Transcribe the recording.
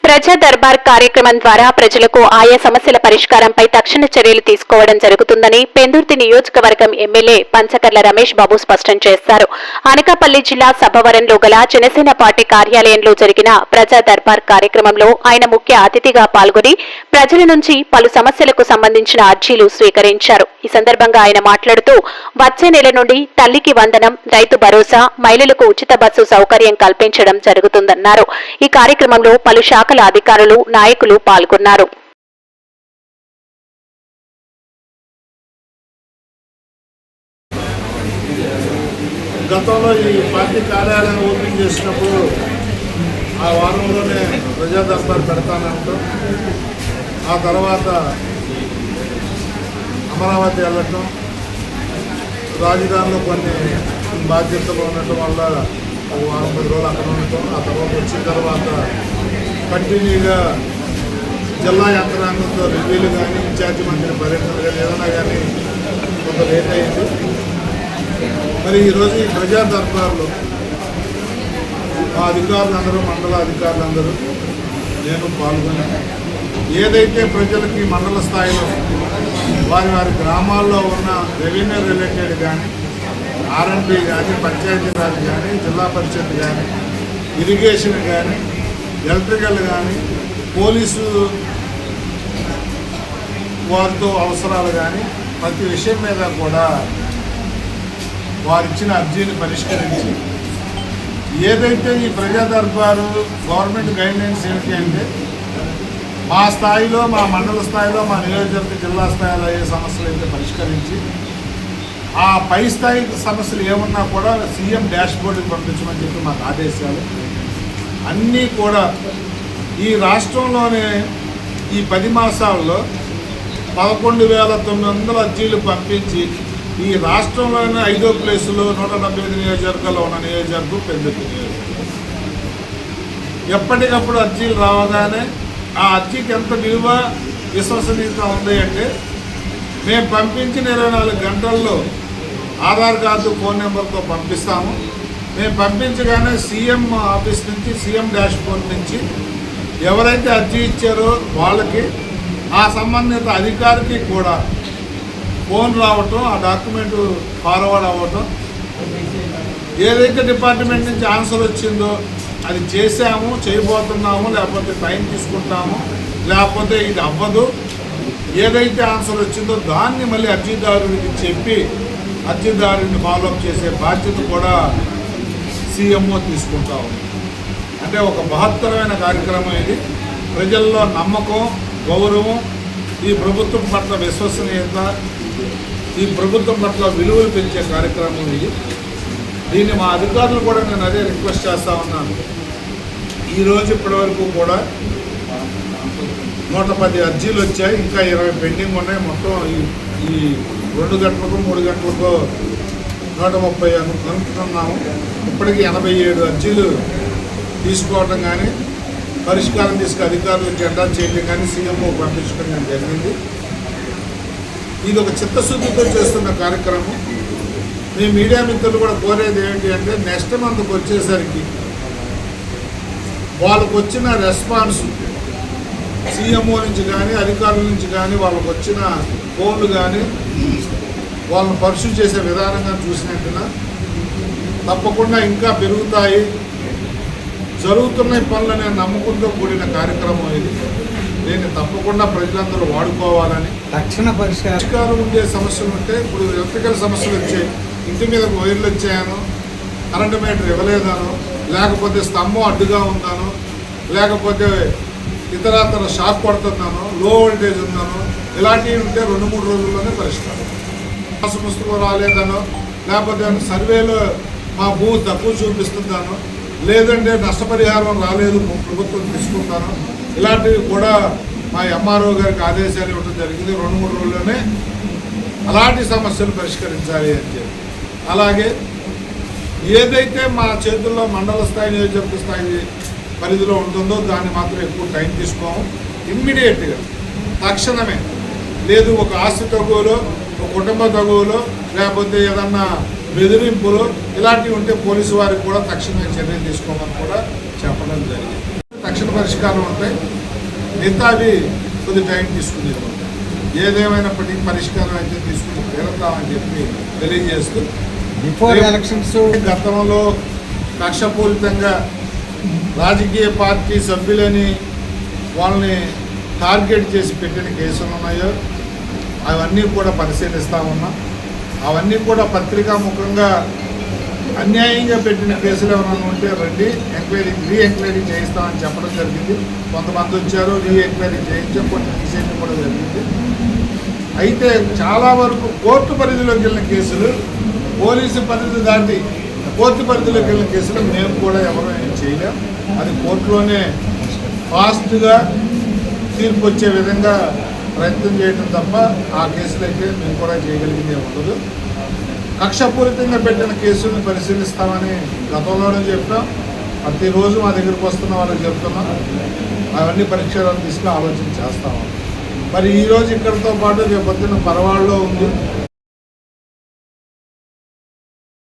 ప్రజా దర్బార్ కార్యక్రమం ద్వారా ప్రజలకు ఆయా సమస్యల పరిష్కారంపై తక్షణ చర్యలు తీసుకోవడం జరుగుతుందని పెందుర్తి నియోజకవర్గం ఎమ్మెల్యే పంచకర్ల రమేష్ బాబు స్పష్టం చేశారు. అనకాపల్లి జిల్లా సభవరంలో గల జనసేన పార్టీ కార్యాలయంలో జరిగిన ప్రజా దర్బార్ కార్యక్రమంలో ఆయన ముఖ్య అతిథిగా పాల్గొని ప్రజల నుంచి పలు సమస్యలకు సంబంధించిన అర్జీలు స్వీకరించారు. ఈ సందర్భంగా ఆయన మాట్లాడుతూ వచ్చే నెల నుండి తల్లికి వందనం, రైతు భరోసా, మహిళలకు ఉచిత బస్సు సౌకర్యం కల్పించడం జరుగుతుందన్నారు. ఈ కార్యక్రమంలో పలు శాఖల అధికారులు, నాయకులు పాల్గొన్నారు. గతంలో ఈ పార్టీ కార్యాలయం ఓపెన్ చేసినప్పుడు ఆ వారంలోనే ప్రజా దర్బార్ పెడతానంటూ ఆ తర్వాత అమరావతి వెళ్ళటం, రాజధానిలో కొన్ని బాధ్యతలు ఉండటం వల్ల ఒక వారం 10 రోజులు అక్కడ ఉండటం, ఆ తర్వాత వచ్చిన తర్వాత కంటిన్యూగా జిల్లా యంత్రాంగంతో రివ్యూలు కానీ, ఇన్ఛార్జి మంత్రి పర్యటనలు కానీ ఏదైనా కానీ కొంత లేట్ అయింది. మరి ఈరోజు ఈ ప్రజా దర్బార్లో ఆ అధికారులందరూ, మండల అధికారులందరూ నేను పాల్గొని ఏదైతే ప్రజలకి మండల స్థాయిలో వారి వారి గ్రామాల్లో ఉన్న రెవెన్యూ రిలేటెడ్ కానీ, ఆర్ఎండ్బి కానీ, పంచాయతీరాజ్ కానీ, జిల్లా పరిషత్ కానీ, ఇరిగేషన్ కానీ, ఎలక్ట్రికల్ కానీ, పోలీసు వారితో అవసరాలు కానీ ప్రతి విషయం మీద కూడా వారిచ్చిన అర్జీని పరిష్కరించి ఏదైతే ఈ ప్రజా దర్బారు గవర్నమెంట్ గైడ్లైన్స్ ఏంటి అంటే మా స్థాయిలో, మా మండల స్థాయిలో, మా నియోజకవర్గ జిల్లా స్థాయిలో ఏ సమస్యలు అయితే పరిష్కరించి ఆ పై స్థాయి సమస్యలు ఏమన్నా కూడా సీఎం డాష్ బోర్డుకి పంపించమని చెప్పి మాకు ఆదేశాలు అన్నీ కూడా ఈ రాష్ట్రంలోనే ఈ 10 మాసాల్లో 11,900 అర్జీలు పంపించి ఈ రాష్ట్రంలోనే 5వ ప్లేసులో 175 నియోజకవర్గాల్లో ఉన్న నియోజకవర్గం పెందుర్తి నియోజకవర్గం. ఎప్పటికప్పుడు అర్జీలు రావగానే ఆ అర్జీకి ఎంత విలువ, విశ్వసనీయత ఉంది అంటే మేము పంపించిన 24 గంటల్లో ఆధార్ కార్డు, ఫోన్ నెంబర్తో పంపిస్తాము. మేము పంపించగానే సీఎం ఆఫీస్ నుంచి, సీఎం డాష్ బోర్డ్ నుంచి ఎవరైతే అర్జీ ఇచ్చారో వాళ్ళకి, ఆ సంబంధిత అధికారికి కూడా ఫోన్ రావటం, ఆ డాక్యుమెంట్ ఫార్వర్డ్ అవ్వటం, ఏదైతే డిపార్ట్మెంట్ నుంచి ఆన్సర్ వచ్చిందో అది చేసాము, చేయబోతున్నాము, లేకపోతే టైం తీసుకుంటాము, లేకపోతే ఇది అవ్వదు, ఏదైతే ఆన్సర్ వచ్చిందో దాన్ని మళ్ళీ అర్జీదారుడికి చెప్పి అర్జీదారుడిని ఫాలోఅప్ చేసే బాధ్యత కూడా సీఎంఓ తీసుకుంటాము. అంటే ఒక మహత్తరమైన కార్యక్రమం ఇది. ప్రజల్లో నమ్మకం, గౌరవం, ఈ ప్రభుత్వం పట్ల విశ్వసనీయత, ఈ ప్రభుత్వం పట్ల విలువలు పెంచే కార్యక్రమం ఇది. దీన్ని మా అధికారులు కూడా నేను అదే రిక్వెస్ట్ చేస్తూ ఉన్నాను. ఈరోజు ఇప్పటివరకు కూడా 110 అర్జీలు వచ్చాయి, ఇంకా 20 పెండింగ్ ఉన్నాయి. మొత్తం ఈ 2 గంటలకు 3 గంటలకు 130 అనుకుంటున్నాము. ఇప్పటికీ 87 అర్జీలు తీసుకోవడం కానీ, పరిష్కారం తీసుకు అధికారులు జెండా చేయడం కానీ, సీఎంఓ పంపించడం కానీ జరిగింది. ఇది ఒక చిత్తశుద్ధితో చేస్తున్న కార్యక్రమం. మీ మీడియా మిత్రులు కూడా కోరేది ఏంటి అంటే నెక్స్ట్ మంత్కి వచ్చేసరికి వాళ్ళకు వచ్చిన రెస్పాన్స్ సీఎంఓ నుంచి కానీ, అధికారుల నుంచి కానీ, వాళ్ళకు వచ్చిన ఫోన్లు కానీ, వాళ్ళని పర్సూ చేసే విధానంగా చూసినట్టున తప్పకుండా ఇంకా పెరుగుతాయి. జరుగుతున్న పనులనే నమ్మకంతో కూడిన కార్యక్రమం ఇది. దీన్ని తప్పకుండా ప్రజలందరూ వాడుకోవాలని. తక్షణ పరిష్కారం ఉండే సమస్యలు ఉంటే, ఇప్పుడు ఎలక్ట్రికల్ సమస్యలు వచ్చాయి, ఇంటి మీద వైర్లు వచ్చాయనో, కరెంటు మీటర్ ఇవ్వలేదనో, లేకపోతే స్తంభం అడ్డుగా ఉందానో, లేకపోతే ఇతరతర షాక్ పడుతుందానో, లో వోల్టేజ్ ఉందానో, ఇలాంటివి ఉంటే 2-3 రోజుల్లోనే పరిష్కారం. పుస్తకం రాలేదనో, లేకపోతే సర్వేలో మా భూమి తక్కువ చూపిస్తుందానో, లేదంటే నష్టపరిహారం రాలేదు ప్రభుత్వం తీసుకుంటాను, ఇలాంటివి కూడా మా ఎంఆర్ఓ గారికి ఆదేశాలు ఇవ్వడం జరిగింది. 2-3 రోజుల్లోనే అలాంటి సమస్యలు పరిష్కరించాలి అని చెప్పి. అలాగే ఏదైతే మా చేతుల్లో మండల స్థాయి, నియోజకవర్గ స్థాయి పరిధిలో ఉంటుందో దాన్ని మాత్రం ఎక్కువ టైం తీసుకోము. ఇమ్మీడియట్గా తక్షణమే, లేదు ఒక ఆస్తి తగువలో, ఒక కుటుంబ తగువలో, లేకపోతే ఏదన్నా బెదిరింపులు ఇలాంటివి ఉంటే పోలీసు వారికి కూడా తక్షణమే చర్యలు తీసుకోమని కూడా చెప్పడం జరిగింది. తక్షణ పరిష్కారం ఉంటాయి, మిగతావి కొద్ది టైం తీసుకునేది. ఏదేమైనప్పటికీ పరిష్కారం అయితే తీసుకుని తీరుతామని చెప్పి తెలియజేస్తూ, బిఫోర్ ఎలక్షన్స్ గతంలో కక్షపూరితంగా రాజకీయ పార్టీ సభ్యులని వాళ్ళని టార్గెట్ చేసి పెట్టిన కేసులు ఉన్నాయో అవన్నీ కూడా పరిశీలిస్తూ ఉన్నాం. అవన్నీ కూడా పత్రికాముఖంగా అన్యాయంగా పెట్టిన కేసులు ఎవరైనా ఉంటే రండి, రీ ఎంక్వైరీ చేయిస్తామని చెప్పడం జరిగింది. కొంతమంది వచ్చారు, రీ ఎంక్వైరీ చేయించాం, కొన్ని తీసేయడం కూడా జరిగింది. అయితే చాలా వరకు కోర్టు పరిధిలోకి వెళ్ళిన కేసులు, పోలీసు పరిధి దాటి కోర్టు పరిధిలోకి వెళ్ళిన కేసులు మేము కూడా ఎవరూ ఏం చేయలేం. అది కోర్టులోనే ఫాస్ట్గా తీర్పు వచ్చే విధంగా ప్రయత్నం చేయడం తప్ప ఆ కేసులు అయితే మేము కూడా చేయగలిగిందే ఉండదు. కక్షపూరితంగా పెట్టిన కేసులను పరిశీలిస్తామని గతంలోనే చెప్పాం. ప్రతిరోజు మా దగ్గరికి వస్తున్న వాళ్ళకి చెప్తున్నాం. అవన్నీ పరీక్షలను తీసుకుని ఆలోచన చేస్తాము. మరి ఈరోజు ఇక్కడితో పాటు రేపు పొద్దున్న పరవాడలో ఉంది,